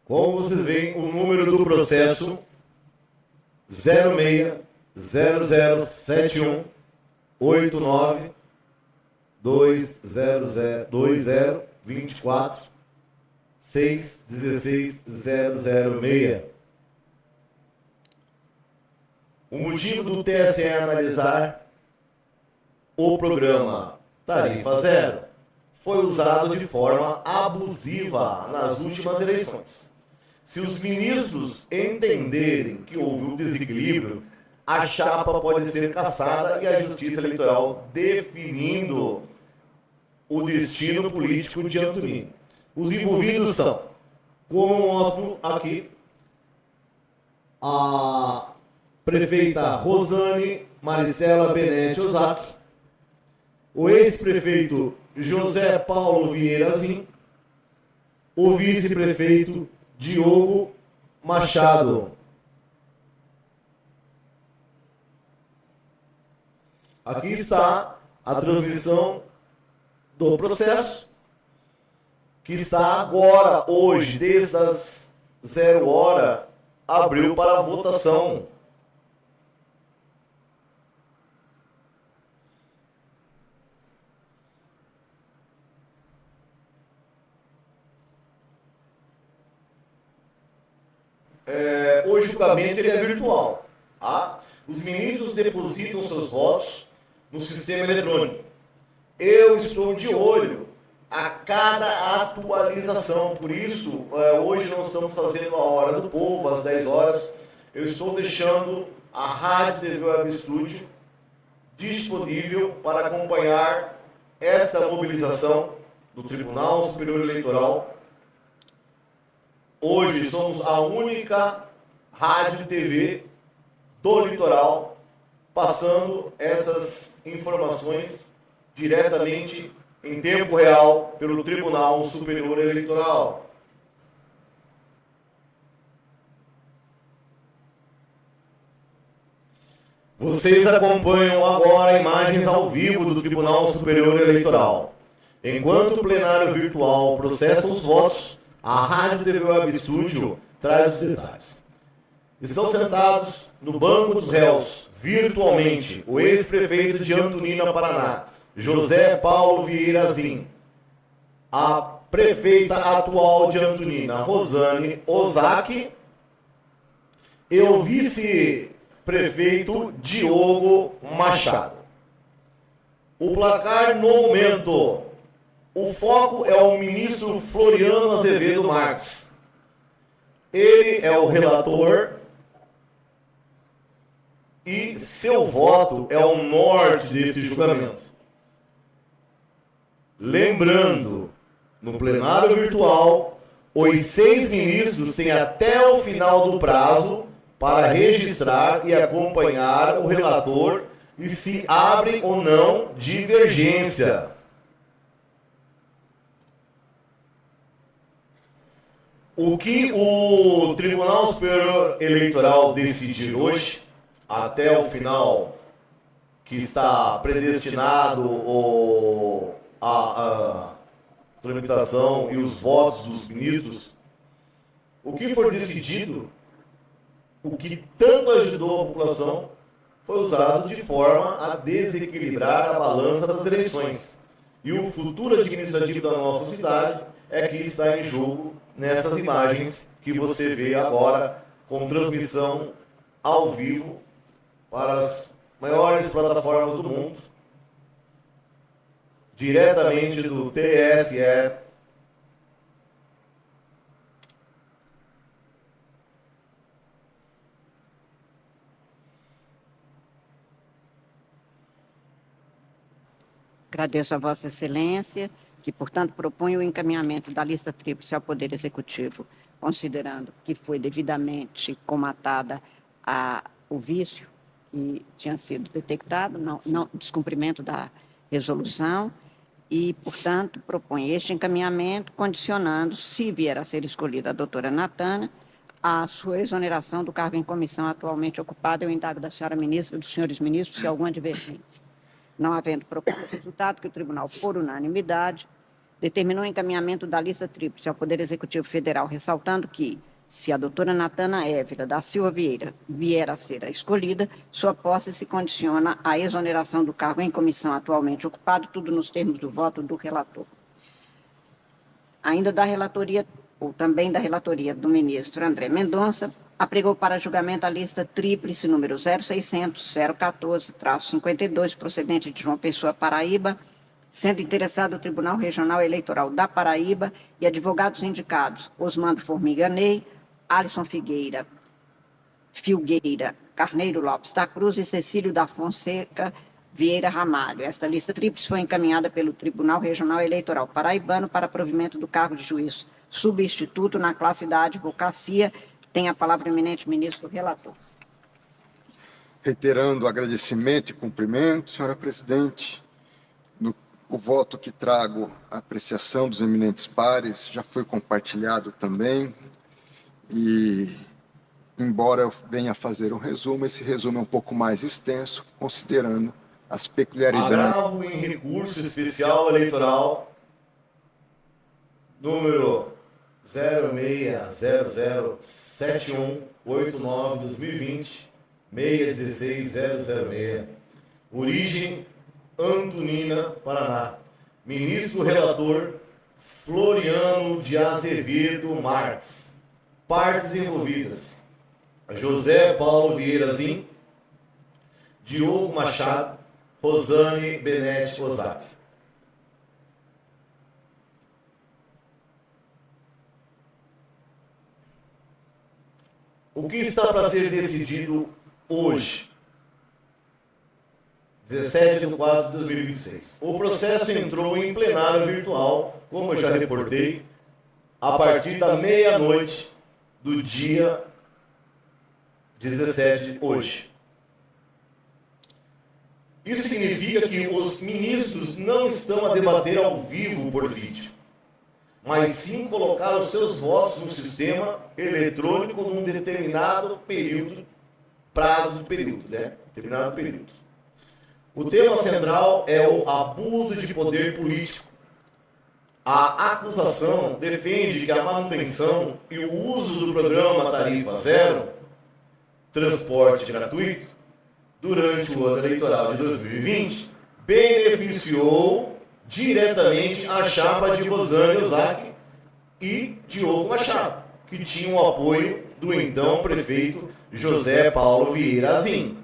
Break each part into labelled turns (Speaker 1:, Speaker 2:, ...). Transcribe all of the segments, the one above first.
Speaker 1: Como vocês veem, o número do processo 06-0071-89-2024-6-16-006. O motivo do TSE analisar o programa Tarifa Zero foi usado de forma abusiva nas últimas eleições. Se os ministros entenderem que houve um desequilíbrio, a chapa pode ser cassada e a Justiça Eleitoral definindo o destino político de Antonino. Os envolvidos são, como mostro aqui, a prefeita Rosane Maricela Benetti Ozaki, o ex-prefeito José Paulo Vieira Zin, o vice-prefeito Diogo Machado. Aqui está a transmissão do processo, que está agora, hoje, desde as 0 hora, abriu para a votação. O julgamento ele é virtual. Tá? Os ministros depositam seus votos no sistema eletrônico. Eu estou de olho a cada atualização. Por isso, hoje nós estamos fazendo a Hora do Povo, às 10 horas. Eu estou deixando a Rádio TV Web Studio disponível para acompanhar esta mobilização do Tribunal Superior Eleitoral. Hoje somos a única rádio e TV do litoral passando essas informações diretamente em tempo real pelo Tribunal Superior Eleitoral. Vocês acompanham agora imagens ao vivo do Tribunal Superior Eleitoral. Enquanto o plenário virtual processa os votos, a Rádio TV Web Studio traz os detalhes. Estão sentados no banco dos réus, virtualmente, o ex-prefeito de Antonina, Paraná, José Paulo Vieira Zin, a prefeita atual de Antonina, Rosane Ozaki, e o vice-prefeito Diogo Machado. O placar no momento. O foco é o ministro Floriano Azevedo Marques. Ele é o relator e seu voto é o norte desse julgamento. Lembrando, no plenário virtual, os 6 ministros têm até o final do prazo para registrar e acompanhar o relator e se abre ou não divergência. O que o Tribunal Superior Eleitoral decidir hoje, até o final, que está predestinado a tramitação e os votos dos ministros, o que for decidido, o que tanto ajudou a população, foi usado de forma a desequilibrar a balança das eleições. E o futuro administrativo da nossa cidade é que está em jogo nessas imagens que você vê agora com transmissão ao vivo para as maiores plataformas do mundo, diretamente do TSE.
Speaker 2: Agradeço a Vossa Excelência, que, portanto, propõe o encaminhamento da lista tríplice ao Poder Executivo, considerando que foi devidamente comatada o vício que tinha sido detectado, não descumprimento da resolução, e, portanto, propõe este encaminhamento, condicionando, se vier a ser escolhida a doutora Natânia, a sua exoneração do cargo em comissão atualmente ocupado. Eu indago da senhora ministra e dos senhores ministros se há alguma divergência. Não havendo proposto o resultado, que o tribunal, por unanimidade, determinou o encaminhamento da lista tríplice ao Poder Executivo Federal, ressaltando que, se a doutora Natana Évila da Silva Vieira vier a ser a escolhida, sua posse se condiciona à exoneração do cargo em comissão atualmente ocupado, tudo nos termos do voto do relator. Ainda da relatoria, ou também da relatoria do ministro André Mendonça, apregou para julgamento a lista tríplice número 0600-014-52, procedente de João Pessoa, Paraíba, sendo interessado o Tribunal Regional Eleitoral da Paraíba e advogados indicados Osmando Formiga Ney, Alisson Filgueira Carneiro Lopes da Cruz e Cecílio da Fonseca Vieira Ramalho. Esta lista tríplice foi encaminhada pelo Tribunal Regional Eleitoral Paraibano para provimento do cargo de juiz substituto na classe da advocacia. Tem a palavra o eminente ministro relator.
Speaker 3: Reiterando o agradecimento e cumprimento, senhora presidente, o voto que trago à apreciação dos eminentes pares já foi compartilhado também e, embora eu venha fazer um resumo, esse resumo é um pouco mais extenso, considerando as peculiaridades.
Speaker 1: Agravo em recurso especial eleitoral número 06007189-2020, 616006. Origem Antonina, Paraná. Ministro relator Floriano de Azevedo Marques. Partes envolvidas: José Paulo Vieira Zin, Diogo Machado, Rosane Benetti Ozaki. O que está para ser decidido hoje, 17 de 4 de 2026? O processo entrou em plenário virtual, como eu já reportei, a partir da meia-noite do dia 17 de hoje. Isso significa que os ministros não estão a debater ao vivo por vídeo, mas sim colocar os seus votos no sistema eletrônico num determinado período, determinado período. O tema central é o abuso de poder político. A acusação defende que a manutenção e o uso do programa Tarifa Zero, transporte gratuito, durante o ano eleitoral de 2020, beneficiou diretamente a chapa de Rosane Ozaki e Diogo Machado, que tinham o apoio do então prefeito José Paulo Vieira Zin.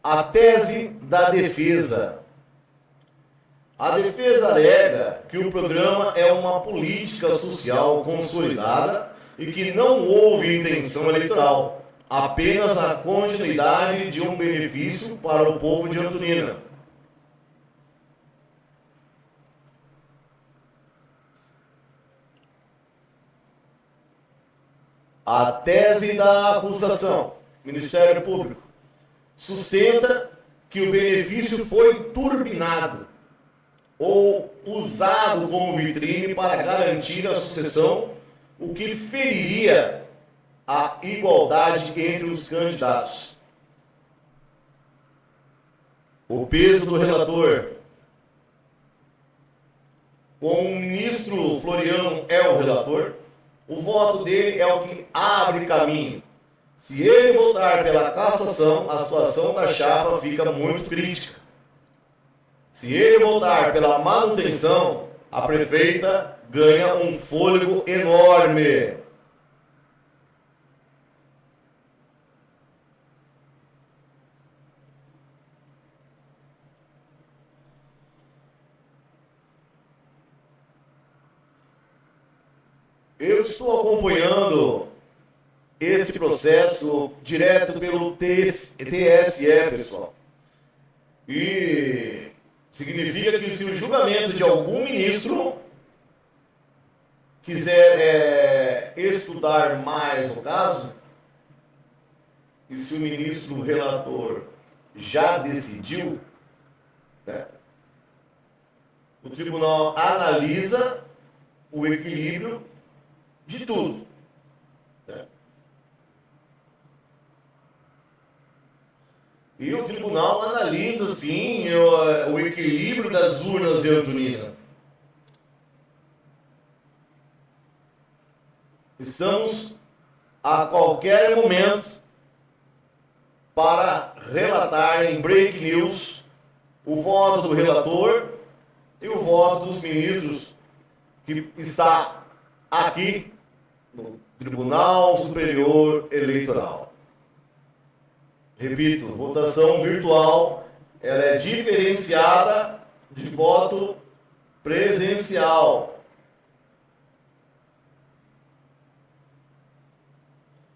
Speaker 1: A tese da defesa. A defesa alega que o programa é uma política social consolidada e que não houve intenção eleitoral, apenas a continuidade de um benefício para o povo de Antonina. A tese da acusação, Ministério Público, sustenta que o benefício foi turbinado ou usado como vitrine para garantir a sucessão, o que feriria a igualdade entre os candidatos. O peso do relator. Como o ministro Floriano é o relator, o voto dele é o que abre caminho. Se ele votar pela cassação, a situação da chapa fica muito crítica. Se ele votar pela manutenção, a prefeita ganha um fôlego enorme. Eu estou acompanhando este processo direto pelo TSE, pessoal. E significa que se o julgamento de algum ministro quiser estudar mais o caso, e se o ministro relator já decidiu, né, o tribunal analisa o equilíbrio de tudo. Né? E o tribunal analisa, sim, o equilíbrio das urnas em Antonina. Estamos a qualquer momento para relatar em break news o voto do relator e o voto dos ministros que está aqui no Tribunal Superior Eleitoral. Repito, votação virtual, ela é diferenciada de voto presencial.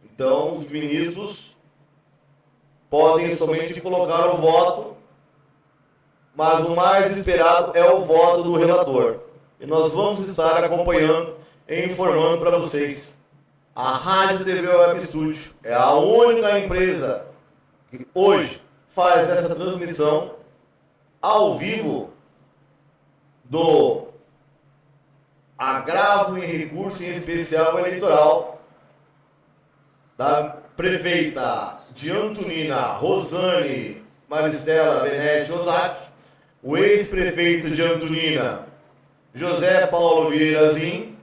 Speaker 1: Então, os ministros podem somente colocar o voto, mas o mais esperado é o voto do relator. E nós vamos estar acompanhando e informando para vocês. A Rádio TV Web Studio é a única empresa que hoje faz essa transmissão ao vivo do agravo em recurso em especial eleitoral da prefeita de Antonina, Rosane Maristela Benetti Ozaki, o ex-prefeito de Antonina, José Paulo Vieira Zin,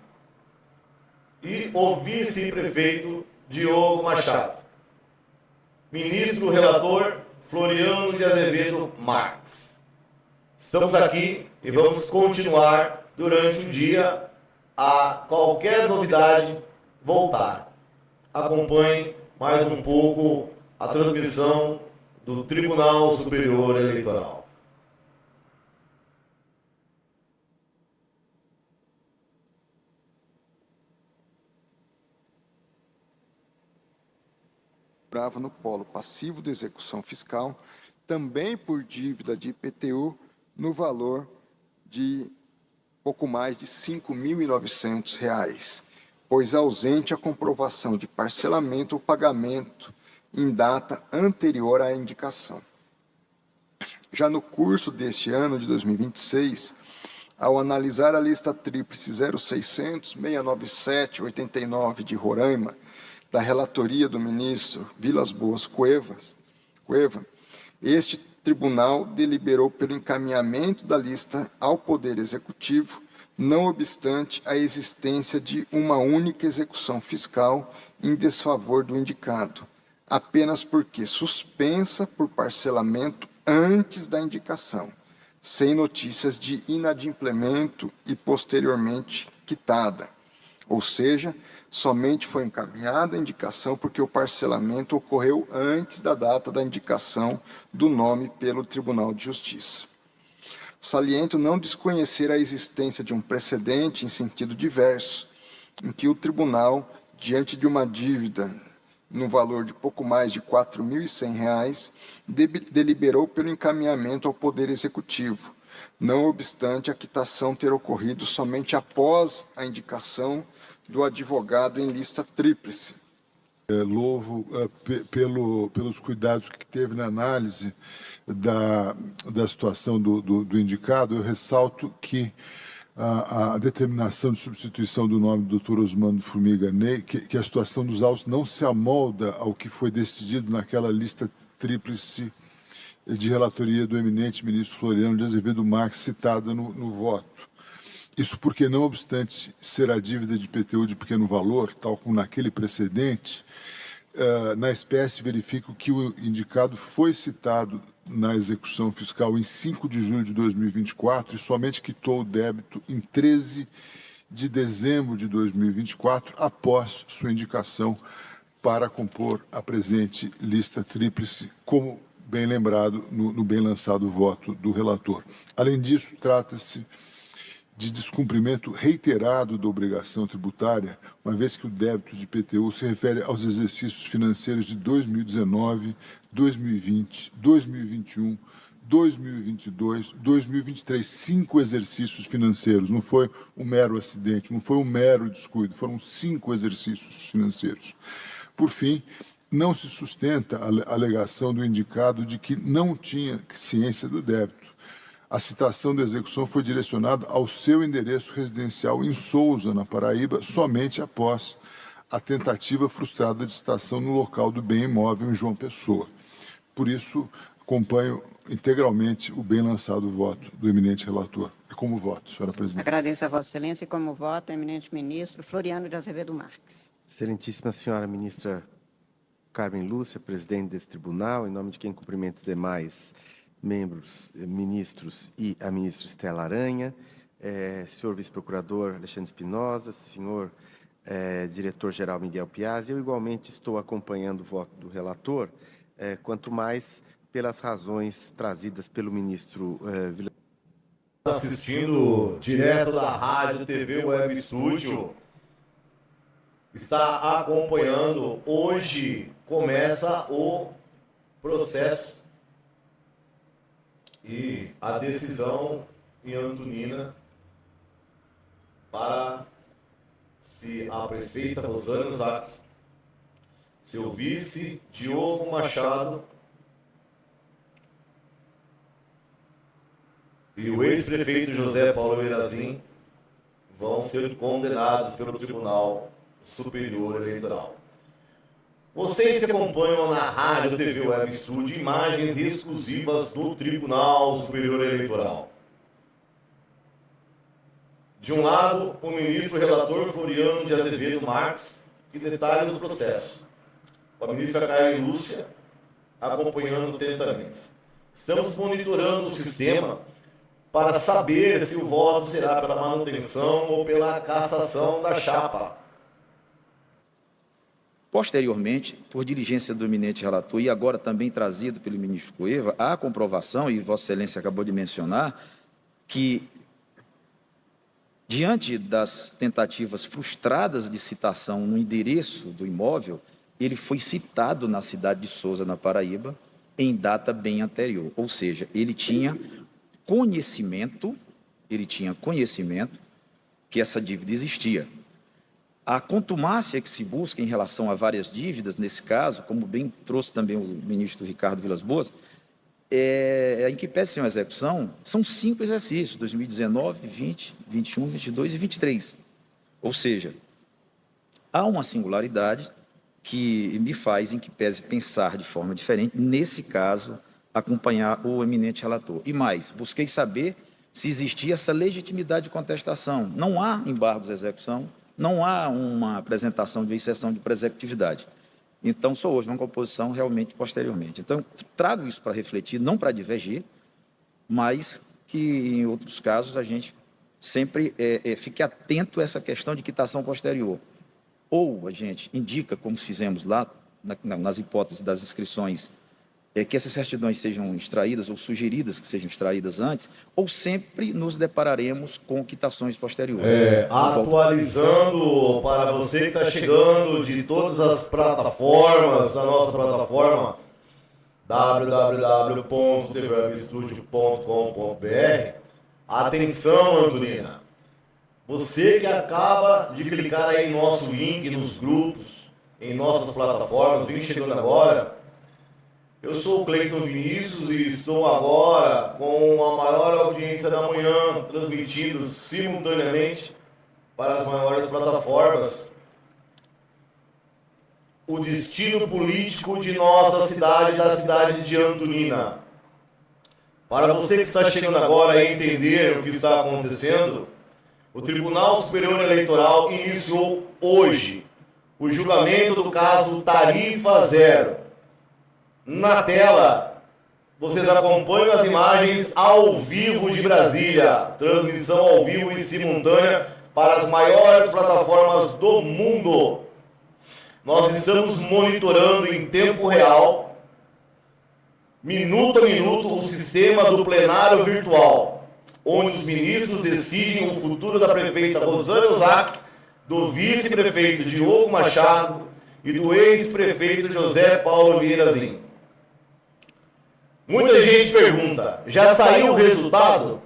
Speaker 1: e o vice-prefeito Diogo Machado. Ministro relator Floriano de Azevedo Marques. Estamos aqui e vamos continuar durante o dia a qualquer novidade voltar. Acompanhe mais um pouco a transmissão do Tribunal Superior Eleitoral.
Speaker 3: No polo passivo de execução fiscal, também por dívida de IPTU, no valor de pouco mais de R$ 5.900, pois ausente a comprovação de parcelamento ou pagamento em data anterior à indicação. Já no curso deste ano de 2026, ao analisar a lista tríplice 0600-697-89 de Roraima, da relatoria do ministro Vilas Boas Cueva, este tribunal deliberou pelo encaminhamento da lista ao Poder Executivo, não obstante a existência de uma única execução fiscal em desfavor do indicado, apenas porque suspensa por parcelamento antes da indicação, sem notícias de inadimplemento e posteriormente quitada. Ou seja, somente foi encaminhada a indicação porque o parcelamento ocorreu antes da data da indicação do nome pelo Tribunal de Justiça. Saliento não desconhecer a existência de um precedente em sentido diverso, em que o tribunal, diante de uma dívida no valor de pouco mais de R$ 4.100, deliberou pelo encaminhamento ao Poder Executivo, não obstante a quitação ter ocorrido somente após a indicação do advogado em lista tríplice.
Speaker 4: Louvo pelos cuidados que teve na análise da situação do indicado. Eu ressalto que a determinação de substituição do nome do Dr. Osmando Formiga Ney, que a situação dos autos não se amolda ao que foi decidido naquela lista tríplice de relatoria do eminente ministro Floriano de Azevedo Marques, citada no voto. Isso porque, não obstante ser a dívida de IPTU de pequeno valor, tal como naquele precedente, na espécie verifico que o indicado foi citado na execução fiscal em 5 de julho de 2024 e somente quitou o débito em 13 de dezembro de 2024, após sua indicação para compor a presente lista tríplice, como bem lembrado no bem lançado voto do relator. Além disso, trata-se de descumprimento reiterado da obrigação tributária, uma vez que o débito de IPTU se refere aos exercícios financeiros de 2019, 2020, 2021, 2022, 2023, 5 exercícios financeiros. Não foi um mero acidente, não foi um mero descuido, foram 5 exercícios financeiros. Por fim, não se sustenta a alegação do indicado de que não tinha ciência do débito. A citação da execução foi direcionada ao seu endereço residencial em Sousa, na Paraíba, somente após a tentativa frustrada de citação no local do bem imóvel em João Pessoa. por isso acompanho integralmente o bem lançado voto do eminente relator. É como voto, senhora presidente.
Speaker 2: Agradeço a Vossa Excelência e como voto, eminente ministro Floriano de Azevedo Marques.
Speaker 5: Excelentíssima senhora ministra Carmen Lúcia, presidente desse tribunal, em nome de quem cumprimento os demais membros, ministros e a ministra Estela Aranha, senhor vice-procurador Alexandre Espinosa, senhor diretor-geral Miguel Piazzi, eu igualmente estou acompanhando o voto do relator, quanto mais pelas razões trazidas pelo ministro Vila.
Speaker 1: Assistindo direto da Rádio TV Web Estúdio, está acompanhando. Hoje começa o processo e a decisão em Antonina para se a prefeita Rosângela Zac, seu vice Diogo Machado e o ex-prefeito José Paulo Virazim vão ser condenados pelo Tribunal Superior Eleitoral. Vocês que acompanham na Rádio TV Web Estúdio imagens exclusivas do Tribunal Superior Eleitoral. De um lado, o ministro relator Floriano de Azevedo Marques, que detalha o processo. A ministra Carmen Lúcia acompanhando atentamente. Estamos monitorando o sistema para saber se o voto será pela manutenção ou pela cassação da chapa.
Speaker 6: Posteriormente, por diligência do eminente relator e agora também trazido pelo ministro Cueva, há a comprovação, e Vossa Excelência acabou de mencionar, que, diante das tentativas frustradas de citação no endereço do imóvel, ele foi citado na cidade de Sousa, na Paraíba, em data bem anterior. Ou seja, ele tinha conhecimento que essa dívida existia. A contumácia que se busca em relação a várias dívidas, nesse caso, como bem trouxe também o ministro Ricardo Vilas Boas, em que pese uma execução, são 5 exercícios, 2019, 20, 21, 22 e 23. Ou seja, há uma singularidade que me faz, em que pese, pensar de forma diferente, nesse caso, acompanhar o eminente relator. E mais, busquei saber se existia essa legitimidade de contestação. Não há embargos de execução, não há uma apresentação de exceção de presecutividade. Então, só houve uma composição realmente posteriormente. Então, trago isso para refletir, não para divergir, mas que, em outros casos, a gente sempre fique atento a essa questão de quitação posterior. Ou a gente indica, como fizemos lá, nas hipóteses das inscrições, que essas certidões sejam extraídas ou sugeridas que sejam extraídas antes, ou sempre nos depararemos com quitações posteriores.
Speaker 1: Atualizando para você que está chegando de todas as plataformas, da nossa plataforma www.tvwebstudio.com.br. Atenção, Antonina! Você que acaba de clicar aí em nosso link, nos grupos, em nossas plataformas, vem chegando agora. Eu sou o Cleiton Vinícius e estou agora com a maior audiência da manhã, transmitindo simultaneamente para as maiores plataformas o destino político de nossa cidade, da cidade de Antonina. Para você que está chegando agora a entender o que está acontecendo, o Tribunal Superior Eleitoral iniciou hoje o julgamento do caso Tarifa Zero. Na tela, vocês acompanham as imagens ao vivo de Brasília, transmissão ao vivo e simultânea para as maiores plataformas do mundo. Nós estamos monitorando em tempo real, minuto a minuto, o sistema do plenário virtual, onde os ministros decidem o futuro da prefeita Rosângela Zac, do vice-prefeito Diogo Machado e do ex-prefeito José Paulo Virazim. Muita gente pergunta, já saiu o resultado?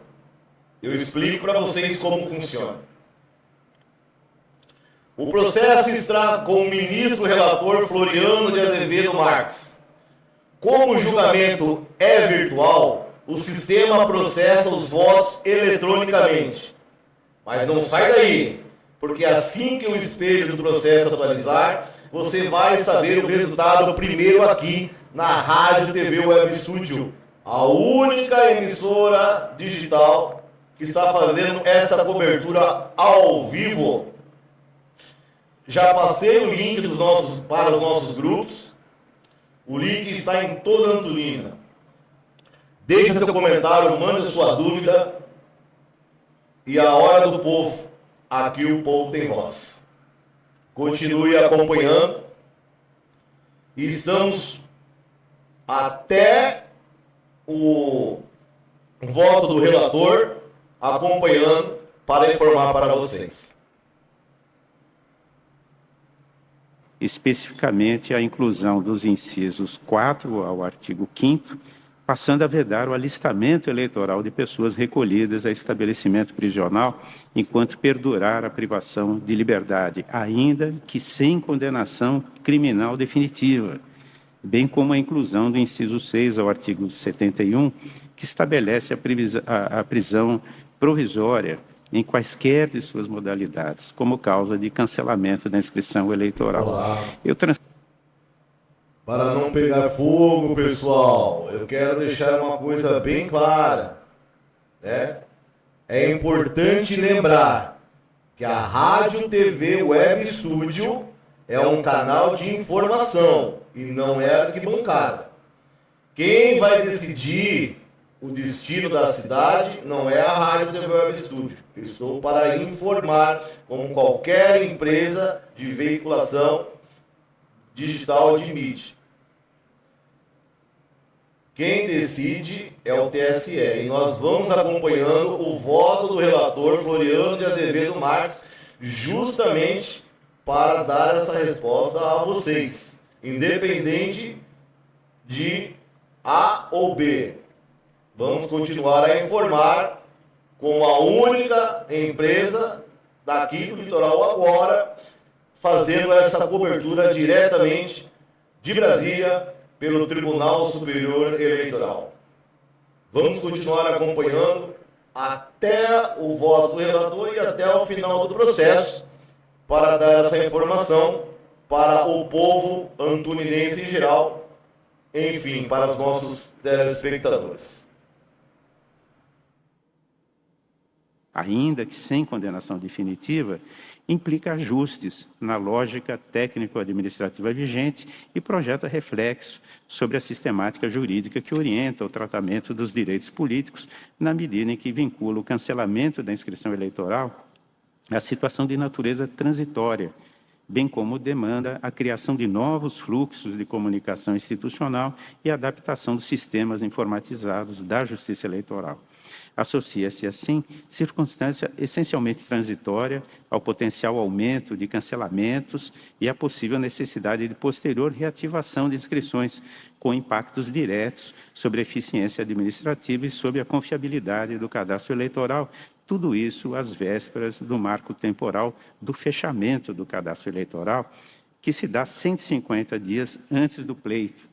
Speaker 1: Eu explico para vocês como funciona. O processo está com o ministro relator Floriano de Azevedo Marques. Como o julgamento é virtual, o sistema processa os votos eletronicamente. Mas não sai daí, porque assim que o espelho do processo atualizar, você vai saber o resultado primeiro aqui na Rádio TV Web Studio, a única emissora digital que está fazendo esta cobertura ao vivo. Já passei o link para os nossos grupos. O link está em toda Antolina. Deixe seu comentário, mande sua dúvida. E a hora do povo, aqui o povo tem voz. Continue acompanhando. E estamos até o voto do relator acompanhando para informar para vocês.
Speaker 7: Especificamente a inclusão dos incisos 4 ao artigo 5º, passando a vedar o alistamento eleitoral de pessoas recolhidas a estabelecimento prisional enquanto perdurar a privação de liberdade, ainda que sem condenação criminal definitiva, bem como a inclusão do inciso 6 ao artigo 71, que estabelece a prisão provisória em quaisquer de suas modalidades, como causa de cancelamento da inscrição eleitoral.
Speaker 1: Para não pegar fogo, pessoal, eu quero deixar uma coisa bem clara, né? É importante lembrar que a Rádio TV Web Studio é um canal de informação e não é arquibancada. Quem vai decidir o destino da cidade não é a Rádio TV Web Studio. Eu estou para informar, como qualquer empresa de veiculação digital de mídia. Quem decide é o TSE. E nós vamos acompanhando o voto do relator Floriano de Azevedo Marques, justamente para dar essa resposta a vocês, independente de A ou B. Vamos continuar a informar com a única empresa daqui do Litoral Agora, fazendo essa cobertura diretamente de Brasília pelo Tribunal Superior Eleitoral. Vamos continuar acompanhando até o voto do relator e até o final do processo para dar essa informação para o povo antoninense em geral, enfim, para os nossos telespectadores.
Speaker 7: Ainda que sem condenação definitiva, implica ajustes na lógica técnico-administrativa vigente e projeta reflexo sobre a sistemática jurídica que orienta o tratamento dos direitos políticos na medida em que vincula o cancelamento da inscrição eleitoral à situação de natureza transitória, bem como demanda a criação de novos fluxos de comunicação institucional e adaptação dos sistemas informatizados da Justiça Eleitoral. Associa-se, assim, circunstância essencialmente transitória ao potencial aumento de cancelamentos e à possível necessidade de posterior reativação de inscrições, com impactos diretos sobre a eficiência administrativa e sobre a confiabilidade do cadastro eleitoral. Tudo isso às vésperas do marco temporal do fechamento do cadastro eleitoral, que se dá 150 dias antes do pleito.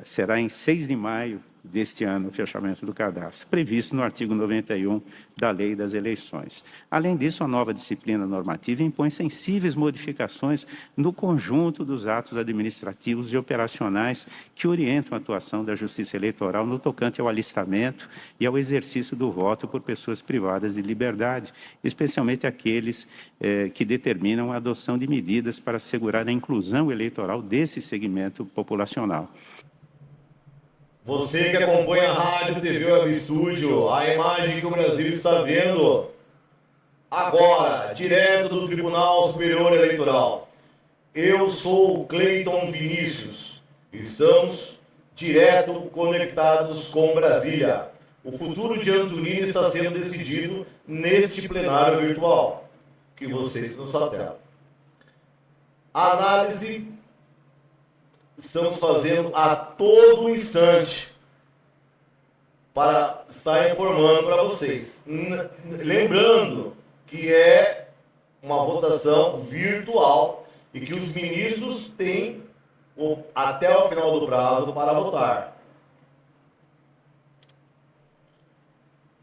Speaker 7: Será em 6 de maio deste ano o fechamento do cadastro, previsto no artigo 91 da Lei das Eleições. Além disso, a nova disciplina normativa impõe sensíveis modificações no conjunto dos atos administrativos e operacionais que orientam a atuação da Justiça Eleitoral no tocante ao alistamento e ao exercício do voto por pessoas privadas de liberdade, especialmente aqueles que determinam a adoção de medidas para assegurar a inclusão eleitoral desse segmento populacional.
Speaker 1: Você que acompanha a Rádio TV Web Studio, a imagem que o Brasil está vendo agora, direto do Tribunal Superior Eleitoral. Eu sou o Cleiton Vinícius. Estamos direto conectados com Brasília. O futuro de Antolina está sendo decidido neste plenário virtual, que vocês na sua tela. A análise estamos fazendo a todo instante para estar informando para vocês. Lembrando que é uma votação virtual e que os ministros têm até o final do prazo para votar.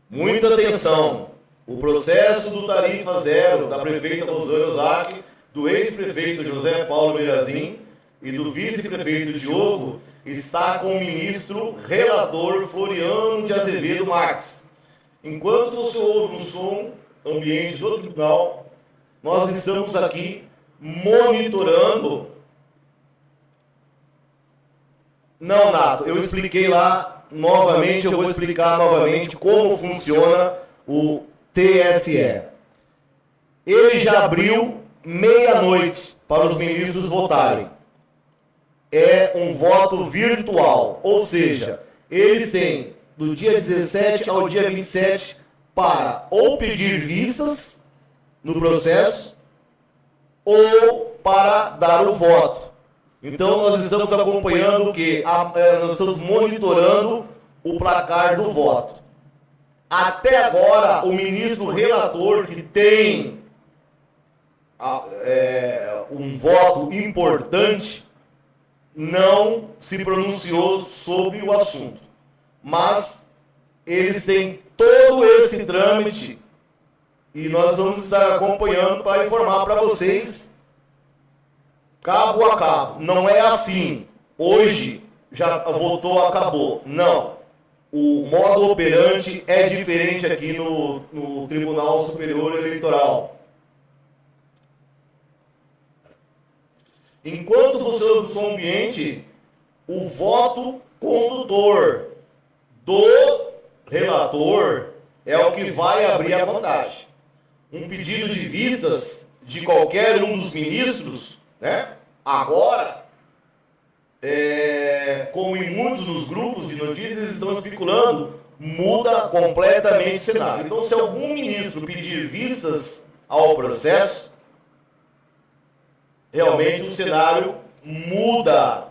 Speaker 1: Muita atenção! O processo do Tarifa Zero da prefeita Rosângela Ozaki do ex-prefeito José Paulo Virazim e do vice-prefeito Diogo está com o ministro relator Floriano de Azevedo Marques. Enquanto você ouve um som ambiente do tribunal, nós estamos aqui monitorando. Não, Nato, eu expliquei lá novamente, eu vou explicar novamente como funciona o TSE. Ele já abriu meia-noite para os ministros votarem. É um voto virtual, ou seja, eles têm do dia 17 ao dia 27 para ou pedir vistas no processo ou para dar o voto. Então nós estamos acompanhando o que? Nós estamos monitorando o placar do voto. Até agora, o ministro relator, que tem um voto importante, não se pronunciou sobre o assunto. Mas eles têm todo esse trâmite e nós vamos estar acompanhando para informar para vocês cabo a cabo. Não é assim. Hoje já votou, acabou. Não. O modo operante é diferente aqui no Tribunal Superior Eleitoral. Enquanto você ouve o som ambiente, o voto condutor do relator é o que vai abrir a contagem. Um pedido de vistas de qualquer um dos ministros, né? Agora, como em muitos dos grupos de notícias estão especulando, muda completamente o cenário. Então, se algum ministro pedir vistas ao processo, realmente o cenário muda.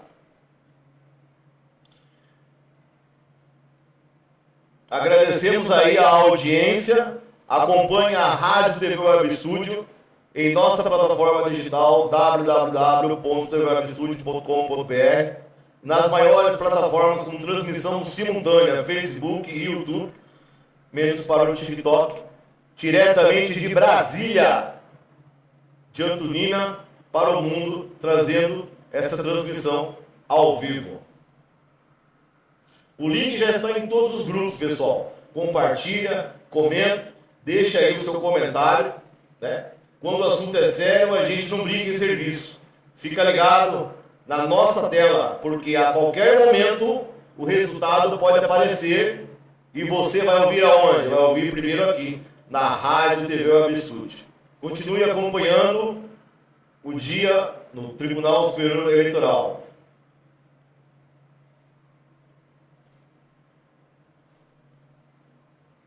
Speaker 1: Agradecemos aí a audiência. Acompanhe a Rádio TV Web Studio em nossa plataforma digital www.tvwebstudio.com.br, nas maiores plataformas com transmissão simultânea, Facebook e YouTube, menos para o TikTok, diretamente de Brasília, de Antonina, para o mundo, trazendo essa transmissão ao vivo. O link já está em todos os grupos, pessoal. Compartilha, comenta, deixa aí o seu comentário, né? Quando o assunto é sério, a gente não brinca em serviço. Fica ligado na nossa tela, porque a qualquer momento o resultado pode aparecer e você vai ouvir aonde? Vai ouvir primeiro aqui, na Rádio TV Web Studio. Continue acompanhando o dia no Tribunal Superior Eleitoral.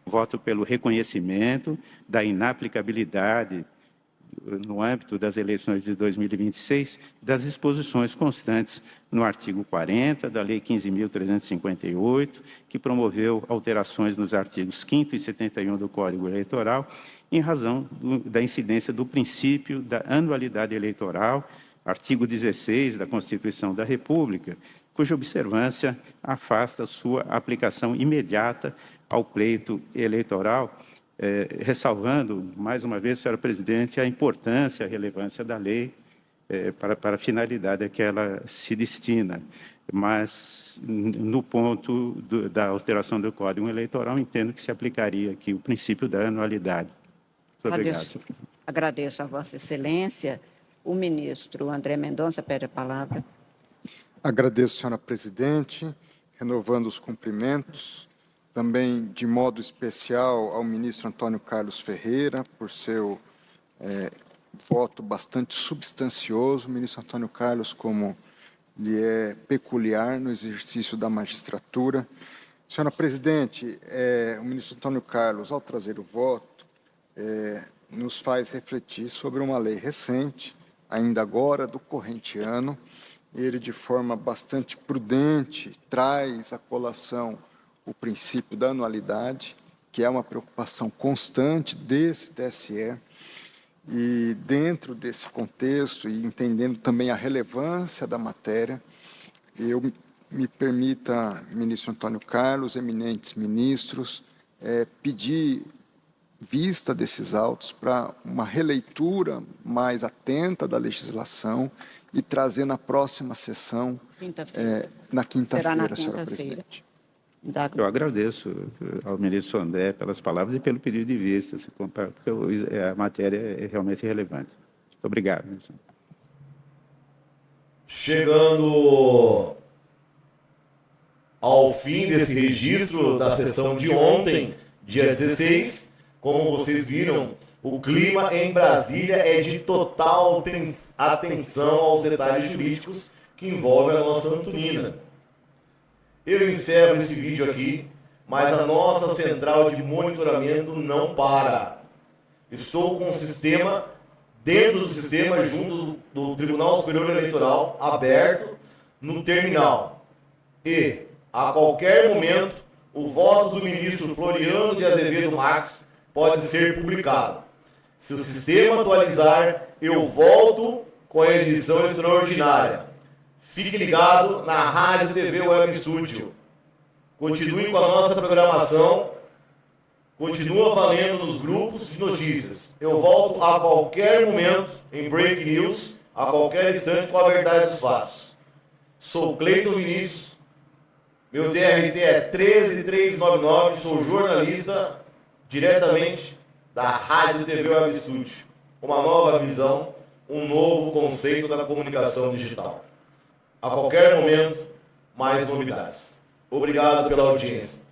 Speaker 7: Voto pelo reconhecimento da inaplicabilidade, no âmbito das eleições de 2026, das disposições constantes no artigo 40 da Lei 15.358, que promoveu alterações nos artigos 5º e 71 do Código Eleitoral, em razão da incidência do princípio da anualidade eleitoral, artigo 16 da Constituição da República, cuja observância afasta sua aplicação imediata ao pleito eleitoral, ressalvando, mais uma vez, senhora presidente, a importância, a relevância da lei para a finalidade a que ela se destina. Mas, no ponto da alteração do Código Eleitoral, entendo que se aplicaria aqui o princípio da anualidade. Muito obrigado, senhora presidente.
Speaker 2: Agradeço a Vossa Excelência. O ministro André Mendonça pede a palavra.
Speaker 3: Agradeço, senhora presidente, renovando os cumprimentos. Também, de modo especial, ao ministro Antônio Carlos Ferreira, por seu voto bastante substancioso. O ministro Antônio Carlos, como lhe é peculiar no exercício da magistratura. Senhora presidente, o ministro Antônio Carlos, ao trazer o voto, nos faz refletir sobre uma lei recente, ainda agora, do corrente ano. Ele, de forma bastante prudente, traz à colação o princípio da anualidade, que é uma preocupação constante desse TSE, e dentro desse contexto, e entendendo também a relevância da matéria, eu me permita, ministro Antônio Carlos, eminentes ministros, pedir vista desses autos para uma releitura mais atenta da legislação e trazer na próxima sessão, na quinta-feira, senhora presidente.
Speaker 7: Eu agradeço ao ministro Sandré pelas palavras e pelo pedido de vista, porque a matéria é realmente relevante. Muito obrigado, ministro.
Speaker 1: Chegando ao fim desse registro da sessão de ontem, dia 16, como vocês viram, o clima em Brasília é de total atenção aos detalhes jurídicos que envolvem a nossa Antonina. Eu encerro esse vídeo aqui, mas a nossa central de monitoramento não para. Estou com o sistema, dentro do sistema, junto do Tribunal Superior Eleitoral, aberto no terminal. E, a qualquer momento, o voto do ministro Floriano de Azevedo Marques pode ser publicado. Se o sistema atualizar, eu volto com a edição extraordinária. Fique ligado na Rádio TV Web Studio. Continue com a nossa programação. Continua valendo nos grupos de notícias. Eu volto a qualquer momento em Break News, a qualquer instante com a verdade dos fatos. Sou Cleiton Vinícius. Meu DRT é 13399. Sou jornalista diretamente da Rádio TV Web Studio. Uma nova visão, um novo conceito da comunicação digital. A qualquer momento, mais novidades. Obrigado pela audiência.